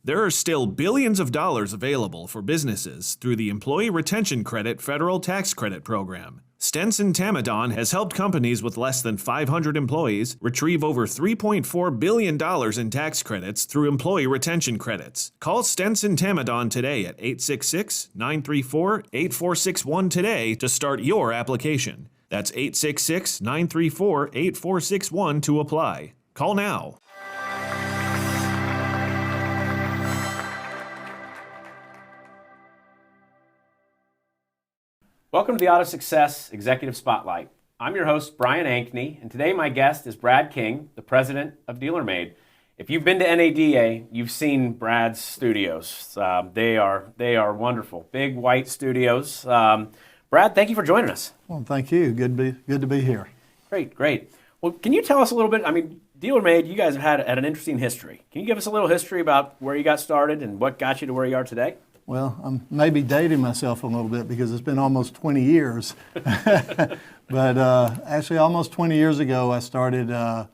There are still billions of dollars available for businesses through the Employee Retention Credit Federal Tax Credit Program. Stenson Tamadon has helped companies with less than 500 employees retrieve over $3.4 billion in tax credits through employee retention credits. Call Stenson Tamadon today at 866-934-8461 today to start your application. That's 866-934-8461 to apply. Call now. Welcome to the AutoSuccess Executive Spotlight. I'm your host, Brian Ankney, and today my guest is Brad King, the president of Dealermade. If you've been to NADA, you've seen Brad's studios. They are wonderful, big white studios. Brad, thank you for joining us. Well, thank you. Good to be here. Great. Well, can you tell us a little bit? I mean, Dealermade, you guys have had an interesting history. Can you give us a little history about where you got started and what got you to where you are today? Well, I'm maybe dating myself a little bit because it's been almost 20 years. But actually, almost 20 years ago, I started a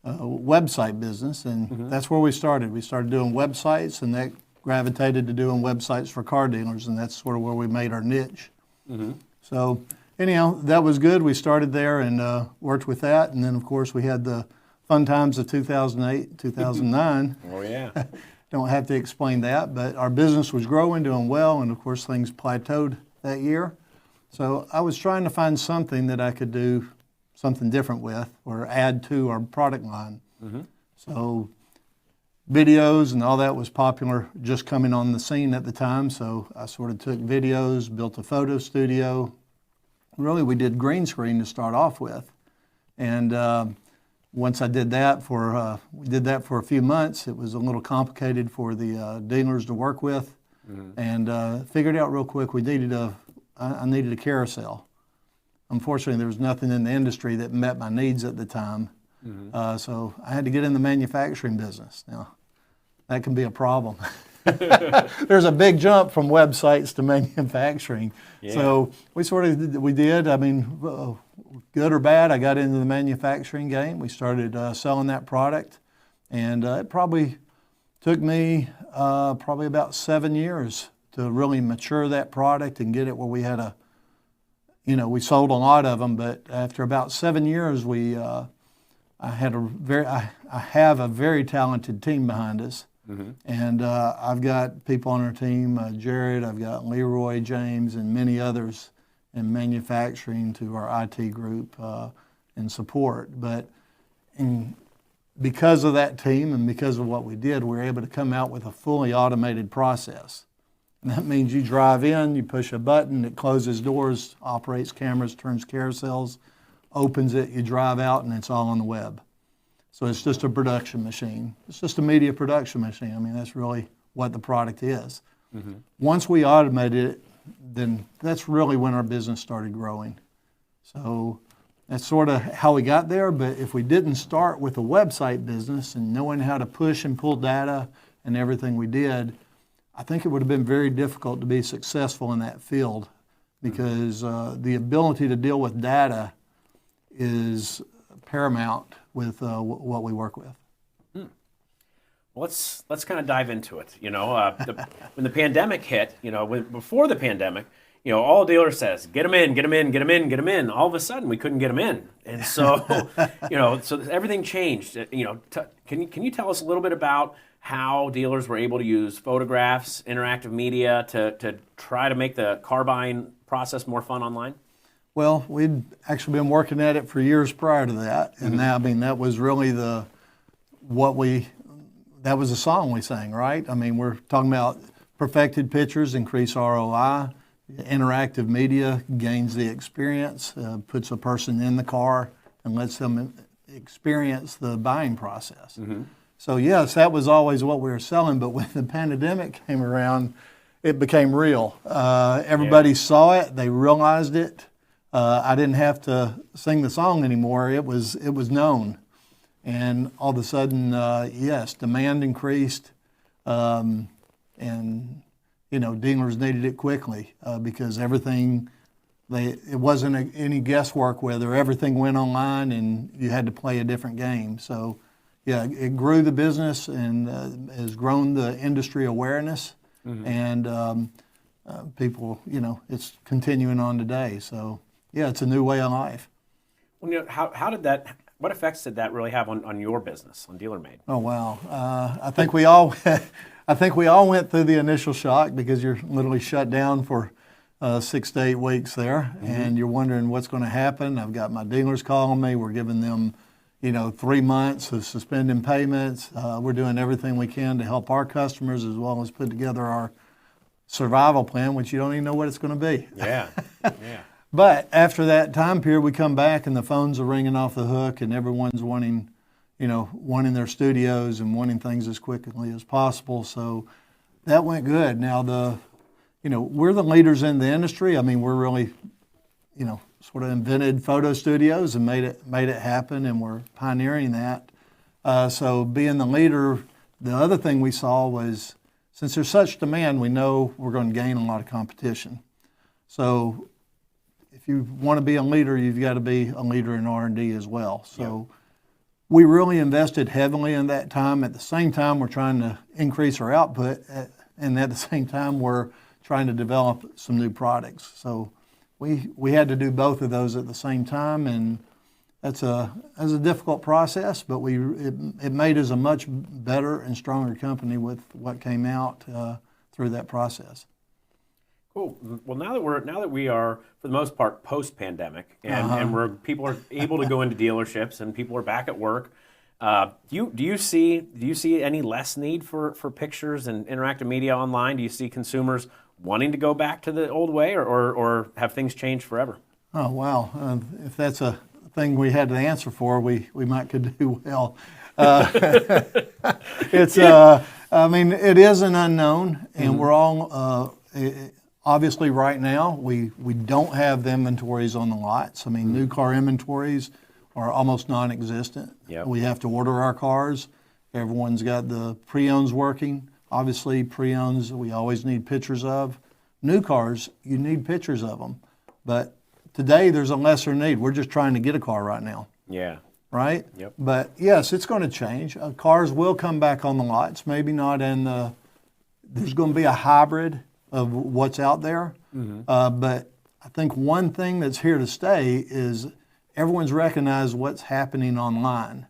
website business, and that's where we started. We started doing websites, and that gravitated to doing websites for car dealers, and that's sort of where we made our niche. So anyhow, that was good. We started there and worked with that, and then, of course, we had the fun times of 2008, 2009. Oh, yeah. Don't have to explain that, but our business was growing, doing well, and of course things plateaued that year. So I was trying to find something that I could do something different with or add to our product line. So videos and all that was popular, just coming on the scene at the time, so I sort of took videos, built a photo studio. Really, we did green screen to start off with, and once I did that we did that for a few months. It was a little complicated for the dealers to work with, and figured out real quick I needed a carousel. Unfortunately, there was nothing in the industry that met my needs at the time, so I had to get in the manufacturing business. Now, that can be a problem. There's a big jump from websites to manufacturing. Yeah. So we did. I mean, good or bad, I got into the manufacturing game. We started selling that product, and it probably took me probably about 7 years to really mature that product and get it where we had we sold a lot of them, but after about 7 years, I have a very talented team behind us. And I've got people on our team, Jared, I've got Leroy, James, and many others in manufacturing to our IT group and support. But because of that team and because of what we did, we were able to come out with a fully automated process. And that means you drive in, you push a button, it closes doors, operates cameras, turns carousels, opens it, you drive out, and it's all on the web. So it's just a production machine. It's just a media production machine. I mean, that's really what the product is. Once we automated it, then that's really when our business started growing. So that's sort of how we got there. But if we didn't start with a website business and knowing how to push and pull data and everything we did, I think it would have been very difficult to be successful in that field, because the ability to deal with data is paramount with what we work with. Well, let's kind of dive into it. You know, when the pandemic hit, before the pandemic, all a dealer says, get them in, get them in, get them in, get them in. All of a sudden, we couldn't get them in, and so so everything changed. Can you tell us a little bit about how dealers were able to use photographs, interactive media to try to make the car buying process more fun online? Well, we'd actually been working at it for years prior to that, and now, I mean, that was really that was the song we sang, right? I mean, we're talking about perfected pictures increase ROI, interactive media gains the experience, puts a person in the car and lets them experience the buying process. So yes, that was always what we were selling, but when the pandemic came around, it became real. Everybody saw it, they realized it. I didn't have to sing the song anymore. It was known, and all of a sudden, yes, demand increased, and dealers needed it quickly because everything it wasn't any guesswork whether everything went online and you had to play a different game. So yeah, it grew the business and has grown the industry awareness, and people, it's continuing on today. So yeah, it's a new way of life. Well, what effects did that really have on your business, on Dealermade? Oh wow, I think we all, I think we all went through the initial shock because you're literally shut down for 6 to 8 weeks there, and you're wondering what's going to happen. I've got my dealers calling me. We're giving them, 3 months of suspending payments. We're doing everything we can to help our customers as well as put together our survival plan, which you don't even know what it's going to be. Yeah, yeah. But after that time period, we come back and the phones are ringing off the hook, and everyone's wanting their studios and wanting things as quickly as possible. So that went good. Now we're the leaders in the industry. I mean, we're really, sort of invented photo studios and made it happen, and we're pioneering that. So being the leader, the other thing we saw was, since there's such demand, we know we're going to gain a lot of competition. So if you want to be a leader, you've got to be a leader in R&D as well. So we really invested heavily in that time. At the same time, we're trying to increase our output, and at the same time, we're trying to develop some new products. So we had to do both of those at the same time, and that's a difficult process, but it made us a much better and stronger company with what came out through that process. Cool. Well, now that we are, for the most part, post-pandemic, and people are able to go into dealerships and people are back at work, do you see any less need for pictures and interactive media online? Do you see consumers wanting to go back to the old way, or have things changed forever? Oh wow! If that's a thing we had to answer for, we might could do well. It's I mean, it is an unknown, and we're all. Obviously, right now, we don't have the inventories on the lots. I mean, new car inventories are almost non-existent. Yep. We have to order our cars. Everyone's got the pre-owns working. Obviously, pre-owns we always need pictures of. New cars, you need pictures of them. But today, there's a lesser need. We're just trying to get a car right now. Yeah. Right? Yep. But yes, it's going to change. Cars will come back on the lots. Maybe not there's going to be a hybrid of what's out there. But I think one thing that's here to stay is everyone's recognized what's happening online,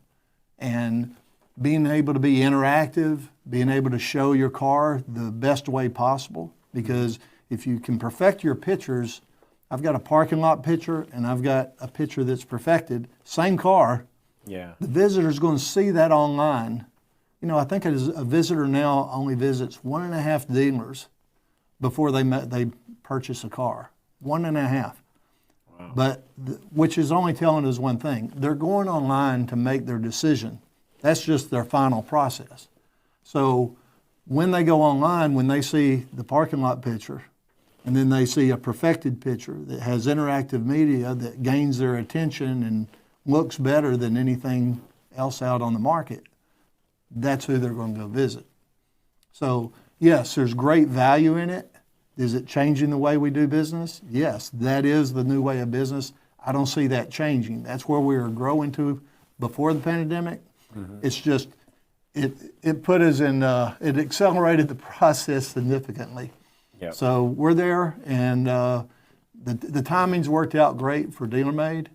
and being able to be interactive, being able to show your car the best way possible. Because if you can perfect your pictures, I've got a parking lot picture and I've got a picture that's perfected, same car. Yeah. The visitor's going to see that online. I think a visitor now only visits 1.5 dealers before they purchase a car. 1.5. Wow. But which is only telling us one thing. They're going online to make their decision. That's just their final process. So when they go online, when they see the parking lot picture, and then they see a perfected picture that has interactive media that gains their attention and looks better than anything else out on the market, that's who they're going to go visit. So yes, there's great value in it. Is it changing the way we do business? Yes, that is the new way of business. I don't see that changing. That's where we were growing to before the pandemic. It's just, it put us in, it accelerated the process significantly. Yep. So we're there, and the timing's worked out great for Dealermade.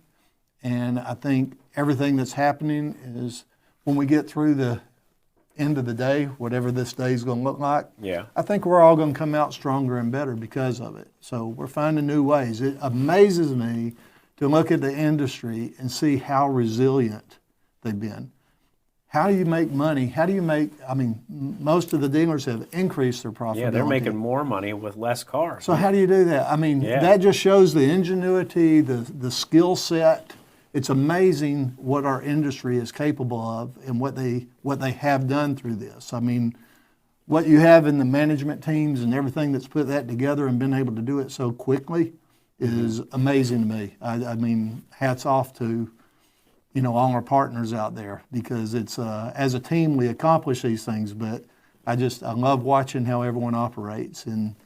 And I think everything that's happening is when we get through the end of the day, whatever this day is going to look like, I think we're all going to come out stronger and better because of it. So we're finding new ways. It amazes me to look at the industry and see how resilient they've been. How do you make money? Most of the dealers have increased their profitability. Yeah, they're making more money with less cars. So how do you do that? That just shows the ingenuity, the skill set. It's amazing what our industry is capable of and what they have done through this. What you have in the management teams and everything that's put that together and been able to do it so quickly is amazing to me. Hats off to all our partners out there, because it's as a team we accomplish these things. But I love watching how everyone operates and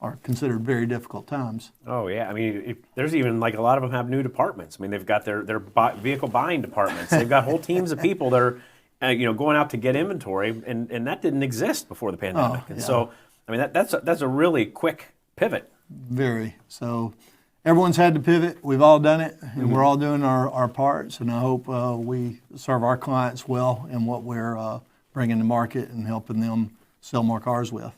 are considered very difficult times. Oh yeah, I mean, there's even like a lot of them have new departments. I mean, they've got their vehicle buying departments. They've got whole teams of people that are, going out to get inventory, and that didn't exist before the pandemic. And so, I mean, that's a really quick pivot. Very. So everyone's had to pivot. We've all done it, and we're all doing our parts. And I hope we serve our clients well in what we're bringing to market and helping them sell more cars with.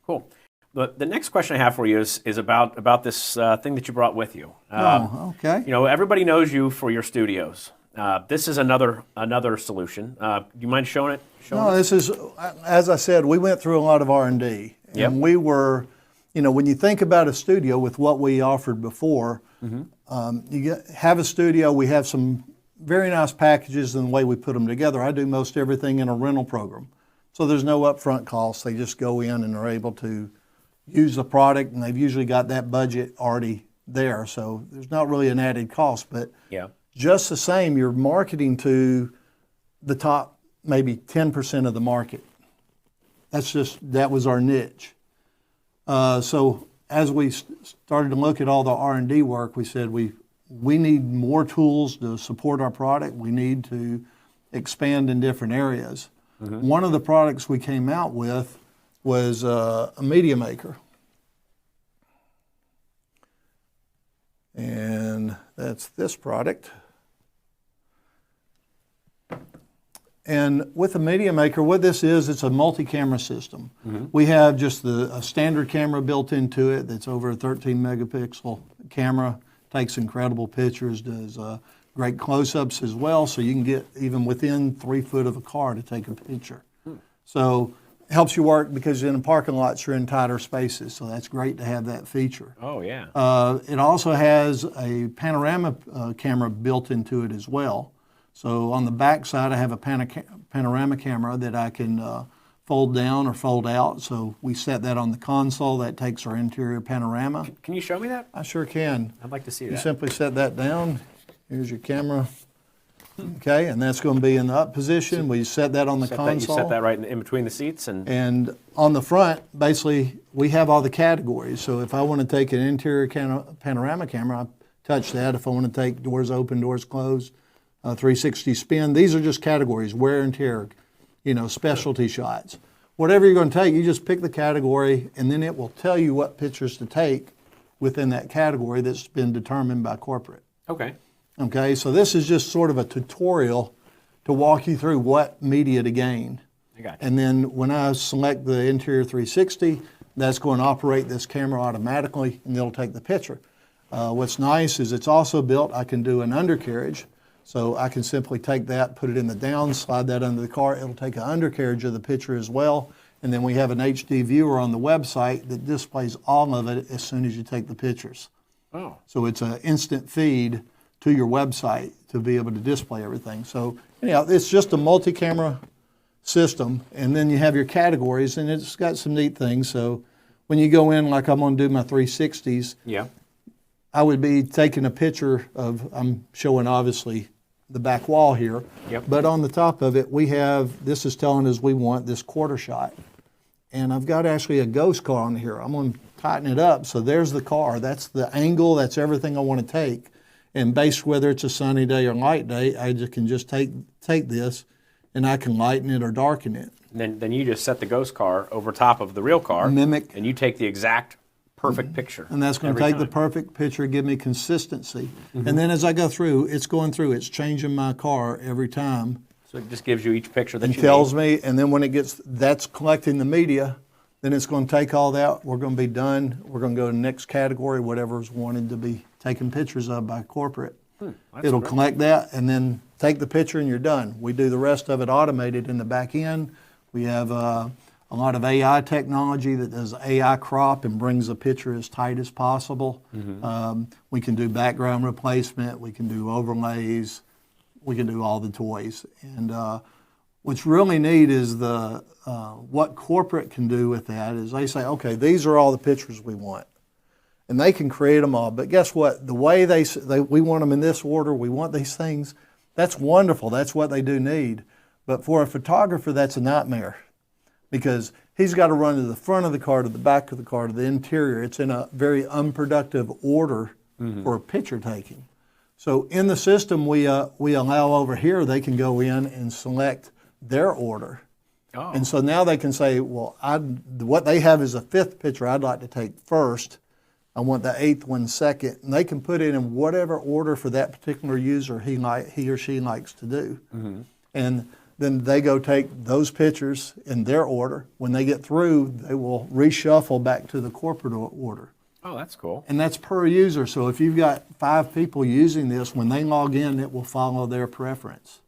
Cool. The next question I have for you is about this thing that you brought with you. Okay. Everybody knows you for your studios. This is another solution. Do you mind showing it? This is, as I said, we went through a lot of R&D. Yep. And we were, when you think about a studio with what we offered before, have a studio, we have some very nice packages in the way we put them together. I do most everything in a rental program. So there's no upfront costs. They just go in and are able to use the product, and they've usually got that budget already there. So there's not really an added cost, but just the same, you're marketing to the top maybe 10% of the market. That was our niche. So as we started to look at all the R&D work, we said we need more tools to support our product. We need to expand in different areas. One of the products we came out with was a media maker. And that's this product. And with a media maker, what this is, it's a multi-camera system. We have just a standard camera built into it that's over a 13 megapixel camera, takes incredible pictures, does great close-ups as well, so you can get even within 3 foot of a car to take a picture. So it helps you work because in parking lots you're in tighter spaces, so that's great to have that feature. Oh yeah. It also has a panorama camera built into it as well. So on the back side I have a panorama camera that I can fold down or fold out. So we set that on the console. That takes our interior panorama. Can you show me that? I sure can. I'd like to see You that. simply set that down. Here's your camera. Okay, and that's going to be in the up position. We set that on the console. You set that right in between the seats, and on the front, basically, we have all the categories. So if I want to take an interior panorama camera, I touch that. If I want to take doors open, doors closed, 360 spin, these are just categories, wear and tear, specialty shots. Whatever you're going to take, you just pick the category, and then it will tell you what pictures to take within that category that's been determined by corporate. Okay, so this is just sort of a tutorial to walk you through what media to gain. I got you. And then when I select the interior 360, that's going to operate this camera automatically, and it'll take the picture. What's nice is it's also built, I can do an undercarriage, so I can simply take that, put it in the down, slide that under the car. It'll take an undercarriage of the picture as well. And then we have an HD viewer on the website that displays all of it as soon as you take the pictures. Oh. So it's an instant feed to your website to be able to display everything. So it's just a multi-camera system, and then you have your categories, and it's got some neat things. So when you go in, like I'm going to do my 360s, I would be taking a picture of, I'm showing obviously the back wall here, but on the top of it we have, this is telling us we want this quarter shot. And I've got actually a ghost car on here. I'm going to tighten it up, so there's the car. That's the angle, that's everything I want to take. And based whether it's a sunny day or light day, I can just take this and I can lighten it or darken it. And then you just set the ghost car over top of the real car. Mimic. And you take the exact perfect picture. And that's going to take the perfect picture, give me consistency. And then as I go through, it's changing my car every time. So it just gives you each picture that you need. Tells me, and then when that's collecting the media, then it's going to take all that. We're going to be done. We're going to go to the next category, whatever's wanted to be taken pictures of by corporate. It'll collect that and then take the picture and you're done. We do the rest of it automated in the back end. We have a lot of AI technology that does AI crop and brings the picture as tight as possible. We can do background replacement. We can do overlays. We can do all the toys. And what's really neat is what corporate can do with that is they say, okay, these are all the pictures we want. And they can create them all. But guess what? The way we want them in this order, we want these things, that's wonderful. That's what they do need. But for a photographer, that's a nightmare. because he's got to run to the front of the car, to the back of the car, to the interior. It's in a very unproductive order for picture taking. So in the system, we allow over here, they can go in and select their order. Oh. And so now they can say, well, what they have is a 5th picture I'd like to take first. I want the 8th one second. And they can put it in whatever order for that particular user he or she likes to do. And then they go take those pictures in their order. When they get through, they will reshuffle back to the corporate order. Oh, that's cool. And that's per user. So if you've got 5 people using this, when they log in, it will follow their preference.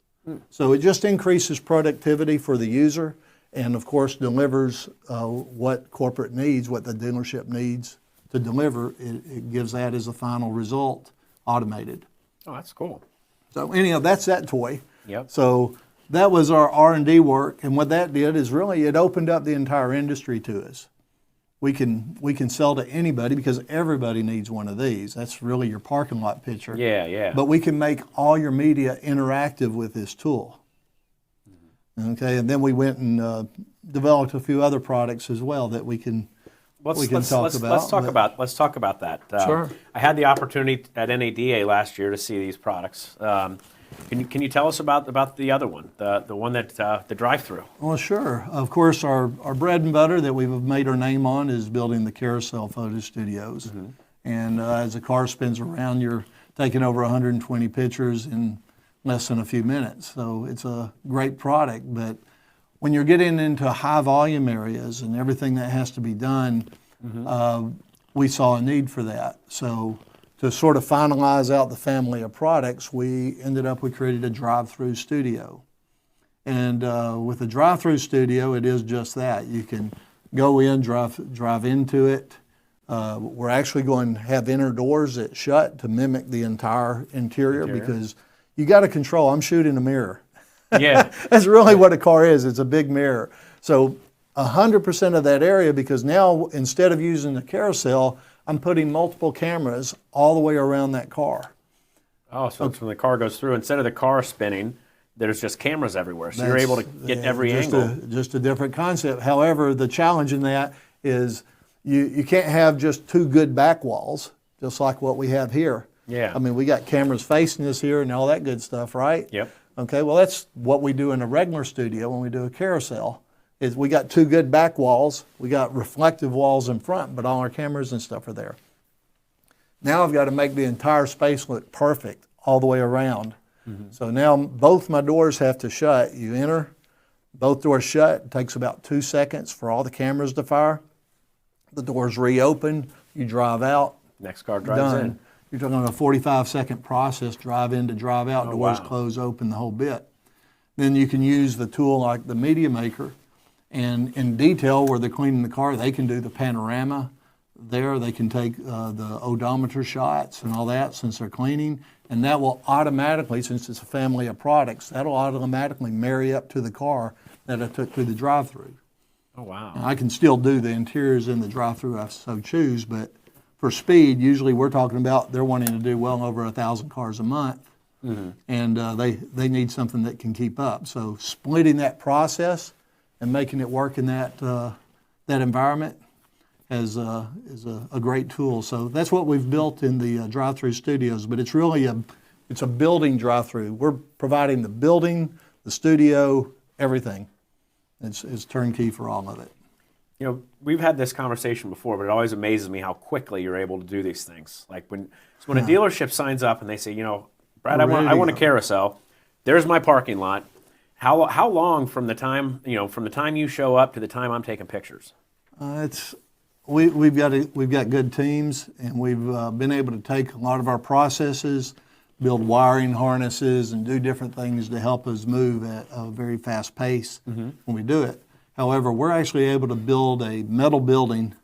So it just increases productivity for the user and, of course, delivers what corporate needs, what the dealership needs to deliver. It gives that as a final result, automated. Oh, that's cool. So anyhow, that's that toy. Yep. So that was our R&D work, and what that did is really it opened up the entire industry to us. We can sell to anybody because everybody needs one of these. That's really your parking lot picture. Yeah, yeah. But we can make all your media interactive with this tool. Okay, and then we went and developed a few other products as well that we can talk about. Let's talk about that. Sure. I had the opportunity at NADA last year to see these products. Can you tell us about the other one, the one that the drive-through? Well, sure. Of course, our bread and butter that we've made our name on is building the carousel photo studios. And as the car spins around, you're taking over 120 pictures in less than a few minutes. So it's a great product. But when you're getting into high volume areas and everything that has to be done, we saw a need for that. So to sort of finalize out the family of products, we created a drive-through studio. And with a drive-through studio, it is just that. You can go in, drive into it. We're actually going to have inner doors that shut to mimic the entire interior. Because you got to control. I'm shooting a mirror. Yeah. That's really what a car is. It's a big mirror. So 100% of that area, because now instead of using the carousel, I'm putting multiple cameras all the way around that car. Oh, so when the car goes through, instead of the car spinning, there's just cameras everywhere. So you're able to get every angle. Just a different concept. However, the challenge in that is you can't have just 2 good back walls, just like what we have here. Yeah. I mean, we got cameras facing us here and all that good stuff, right? Yep. Okay, well, that's what we do in a regular studio when we do a carousel. Is we got 2 good back walls, we got reflective walls in front, but all our cameras and stuff are there. Now I've got to make the entire space look perfect all the way around. So now both my doors have to shut. You enter, both doors shut. It takes about 2 seconds for all the cameras to fire. The doors reopen, you drive out. Next car drives in. You're talking about a 45-second process, drive in to drive out, doors wow. close, open, the whole bit. Then you can use the tool like the Media Maker, and in detail where they're cleaning the car, they can do the panorama there. They can take the odometer shots and all that since they're cleaning, and that will automatically, since it's a family of products, that'll automatically marry up to the car that I took through the drive-through. Oh, wow. Now, I can still do the interiors in the drive-through if I so choose, but for speed, usually we're talking about they're wanting to do well over 1,000 cars a month, and they need something that can keep up. So splitting that process and making it work in that environment is a great tool. So that's what we've built in the drive-through studios. But it's really a building drive-through. We're providing the building, the studio, everything. It's turnkey for all of it. You know, we've had this conversation before, but it always amazes me how quickly you're able to do these things. Like when a dealership signs up and they say, you know, Brad, I want a carousel. There's my parking lot. How long from the time you show up to the time I'm taking pictures? We've got good teams, and we've been able to take a lot of our processes, build wiring harnesses, and do different things to help us move at a very fast pace when we do it. However, we're actually able to build a metal building,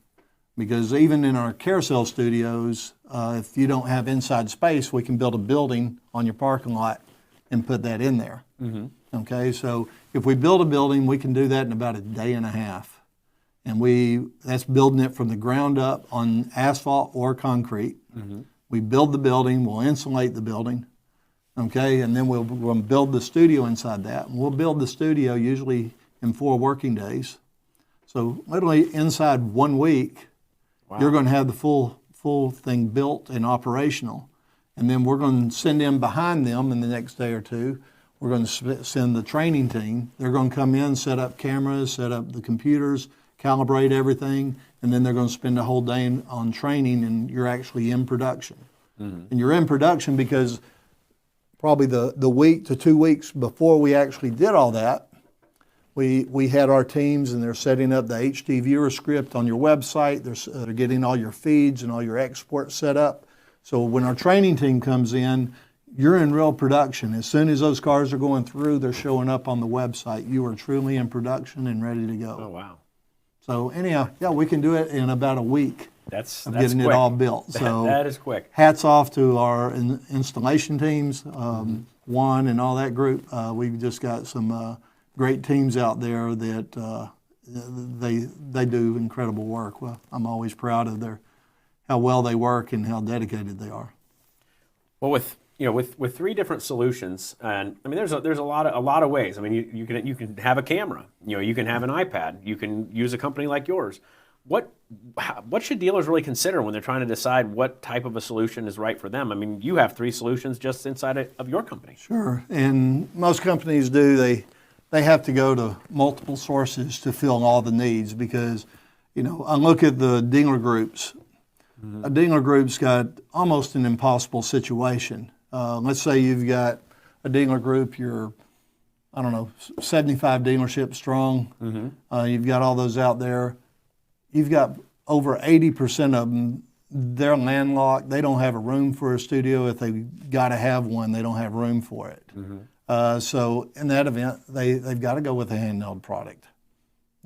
because even in our carousel studios, if you don't have inside space, we can build a building on your parking lot and put that in there. Okay, so if we build a building, we can do that in about a day and a half. And that's building it from the ground up on asphalt or concrete. We build the building, we'll insulate the building, okay, and then we'll build the studio inside that. And we'll build the studio usually in 4 working days. So literally inside 1 week, Wow. you're going to have the full thing built and operational. And then we're going to send in behind them in the next day or two. We're going to send the training team. They're going to come in, set up cameras, set up the computers, calibrate everything, and then they're going to spend a whole day on training, and you're actually in production. And you're in production because probably the week to 2 weeks before we actually did all that, we had our teams, and they're setting up the HD viewer script on your website. They're getting all your feeds and all your exports set up. So when our training team comes in, you're in real production. As soon as those cars are going through, they're showing up on the website. You are truly in production and ready to go. Oh, wow. So anyhow, yeah, we can do it in about a week That's of getting quick. it all built. So that is quick. hats off to our installation teams, Juan and all that group. We've just got some great teams out there that they do incredible work. Well, I'm always proud of how well they work and how dedicated they are. Well, with 3 different solutions, and I mean, there's a lot of ways. I mean, you can have a camera. You can have an iPad. You can use a company like yours. What should dealers really consider when they're trying to decide what type of a solution is right for them? I mean, you have 3 solutions just inside of your company. Sure, and most companies do. They have to go to multiple sources to fill all the needs because, I look at the dealer groups. A dealer group's got almost an impossible situation. Let's say you've got a dealer group, you're, 75 dealerships strong. You've got all those out there. You've got over 80% of them, they're landlocked. They don't have a room for a studio. If they've got to have one, they don't have room for it. So in that event, they've got to go with a handheld product.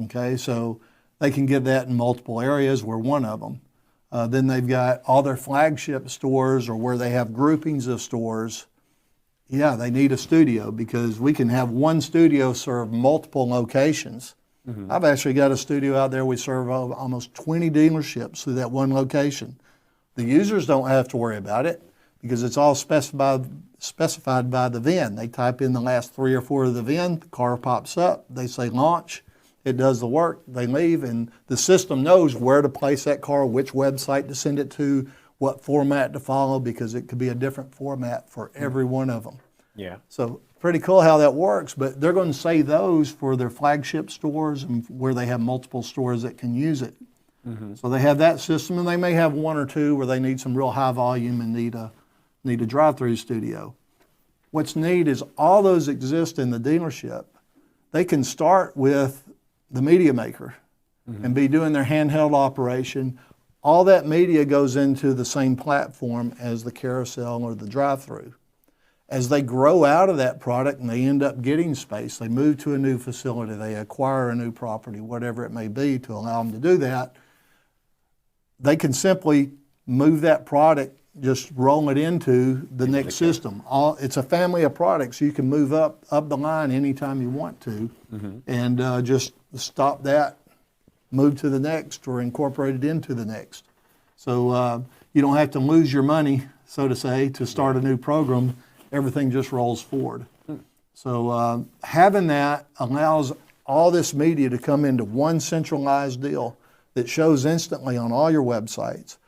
Okay, so they can get that in multiple areas. We're one of them. Then they've got all their flagship stores or where they have groupings of stores. Yeah, they need a studio because we can have one studio serve multiple locations. I've actually got a studio out there. We serve almost 20 dealerships through that one location. The users don't have to worry about it because it's all specified by the VIN. They type in the last 3 or 4 of the VIN, the car pops up, they say launch, it does the work, they leave, and the system knows where to place that car, which website to send it to, what format to follow, because it could be a different format for every one of them. Yeah. So pretty cool how that works, but they're going to say those for their flagship stores and where they have multiple stores that can use it. So they have that system, and they may have 1 or 2 where they need some real high volume and need a drive-through studio. What's neat is all those exist in the dealership. They can start with the media maker and be doing their handheld operation. All that media goes into the same platform as the carousel or the drive-through. As they grow out of that product and they end up getting space, they move to a new facility, they acquire a new property, whatever it may be to allow them to do that, they can simply move that product, just roll it into the next system. It's a family of products. You can move up the line anytime you want to and just stop that, move to the next, or incorporate it into the next. So you don't have to lose your money, so to say, to start a new program. Everything just rolls forward. So having that allows all this media to come into one centralized deal that shows instantly on all your websites.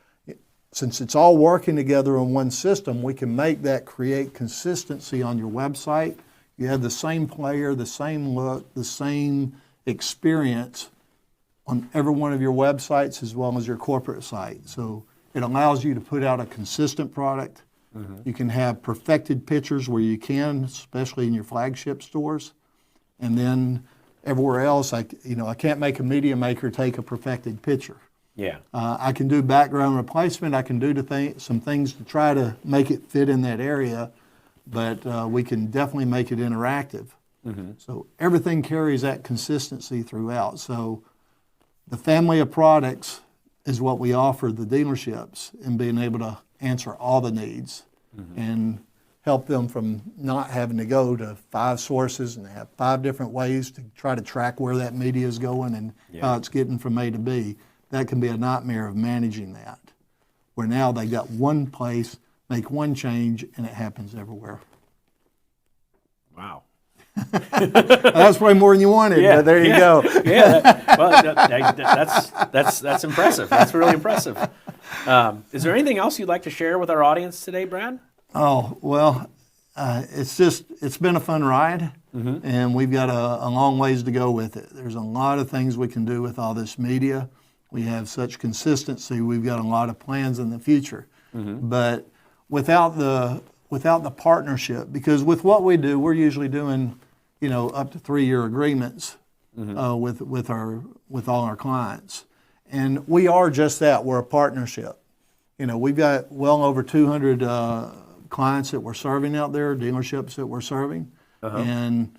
Since it's all working together in one system, we can make that create consistency on your website. You have the same player, the same look, the same experience on every one of your websites as well as your corporate site. So it allows you to put out a consistent product. You can have perfected pictures where you can, especially in your flagship stores. And then everywhere else, I can't make a media maker take a perfected picture. Yeah. I can do background replacement. I can do some things to try to make it fit in that area, but we can definitely make it interactive. So everything carries that consistency throughout. So the family of products is what we offer the dealerships in being able to answer all the needs and help them from not having to go to 5 sources and have 5 different ways to try to track where that media is going and how it's getting from A to B. That can be a nightmare of managing that, where now they got one place, make one change, and it happens everywhere. Wow. That's probably more than you wanted, but there you go. That's impressive. That's really impressive. Is there anything else you'd like to share with our audience today, Brad? Oh, well, it's been a fun ride, and we've got a long ways to go with it. There's a lot of things we can do with all this media. We have such consistency. We've got a lot of plans in the future. But without the partnership, because with what we do, we're usually doing, up to 3-year agreements with all our clients, and we are just that. We're a partnership. We've got well over 200 clients that we're serving out there, dealerships that we're serving, and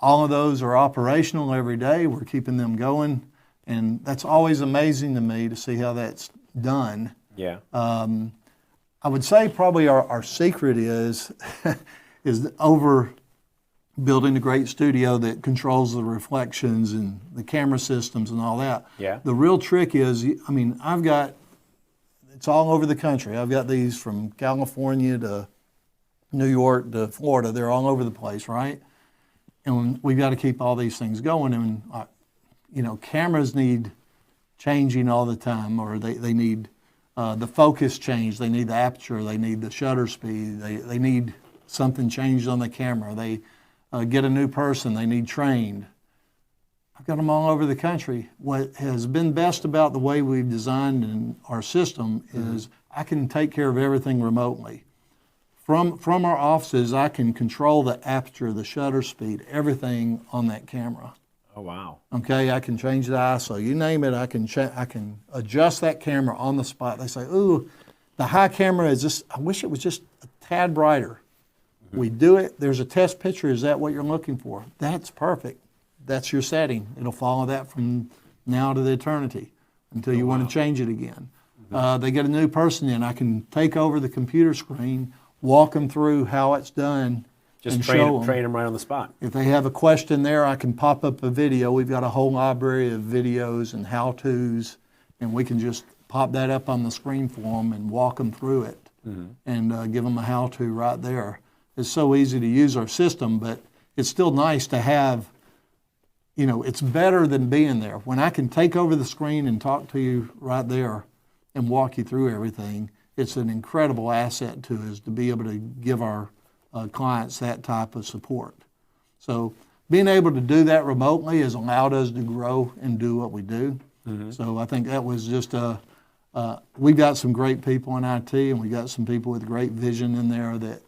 all of those are operational every day. We're keeping them going, and that's always amazing to me to see how that's done. Yeah. I would say probably our secret is over building a great studio that controls the reflections and the camera systems and all that. Yeah. The real trick is, it's all over the country. I've got these from California to New York to Florida. They're all over the place, right? And we've got to keep all these things going. And, cameras need changing all the time, or they need the focus change. They need the aperture. They need the shutter speed. They need something changed on the camera. They get a new person. They need trained. I've got them all over the country. What has been best about the way we've designed in our system is I can take care of everything remotely. From our offices, I can control the aperture, the shutter speed, everything on that camera. Oh, wow. Okay, I can change the ISO. You name it, I can adjust that camera on the spot. They say, ooh, the high camera is just, I wish it was just a tad brighter. We do it. There's a test picture. Is that what you're looking for? That's perfect. That's your setting. It'll follow that from now to the eternity until you want to change it again. They get a new person in. I can take over the computer screen, walk them through how it's done, Just train them right on the spot. If they have a question there, I can pop up a video. We've got a whole library of videos and how-tos, and we can just pop that up on the screen for them and walk them through it and give them a how-to right there. It's so easy to use our system, but it's still nice to have, it's better than being there. When I can take over the screen and talk to you right there and walk you through everything, it's an incredible asset to us to be able to give our clients that type of support. So being able to do that remotely has allowed us to grow and do what we do. So I think that was just we got some great people in IT, and we got some people with great vision in there that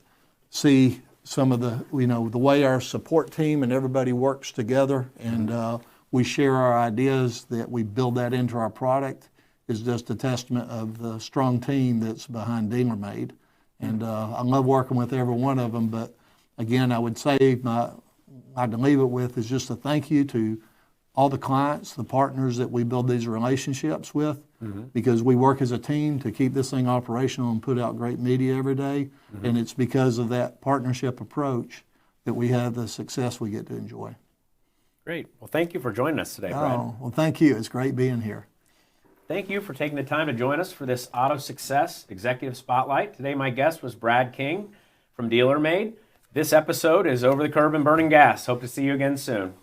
see some of the, the way our support team and everybody works together, and we share our ideas, that we build that into our product, is just a testament of the strong team that's behind Dealermade. And I love working with every one of them, but again, I would say I'd leave it with is just a thank you to all the clients, the partners that we build these relationships with, because we work as a team to keep this thing operational and put out great media every day. And it's because of that partnership approach that we have the success we get to enjoy. Great. Well, thank you for joining us today, Brad. Oh, well, thank you. It's great being here. Thank you for taking the time to join us for this AutoSuccess Executive Spotlight. Today my guest was Brad King from Dealermade. This episode is Over the Curb and Burning Gas. Hope to see you again soon.